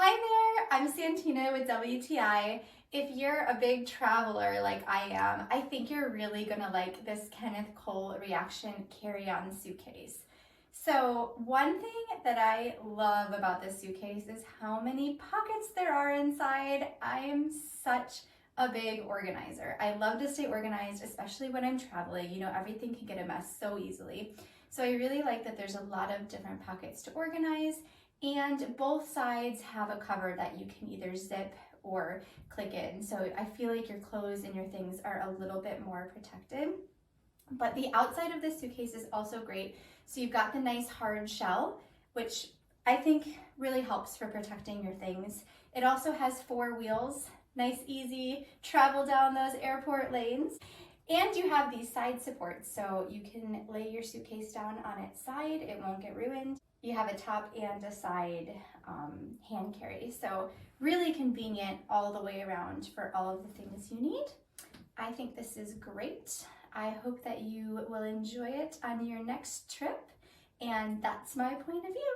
Hi there, I'm Santina with WTI. If you're a big traveler like I am, I think you're really gonna like this Kenneth Cole Reaction carry-on suitcase. So one thing that I love about this suitcase is how many pockets there are inside. I am such a big organizer. I love to stay organized, especially when I'm traveling. You know, everything can get a mess so easily. So I really like that there's a lot of different pockets to organize, and both sides have a cover that you can either zip or click in. So I feel like your clothes and your things are a little bit more protected. But the outside of this suitcase is also great. So you've got the nice hard shell, which I think really helps for protecting your things. It also has 4 wheels, nice easy travel down those airport lanes. And you have these side supports, so you can lay your suitcase down on its side, it won't get ruined. You have a top and a side hand carry, so really convenient all the way around for all of the things you need. I think this is great. I hope that you will enjoy it on your next trip, and that's my point of view.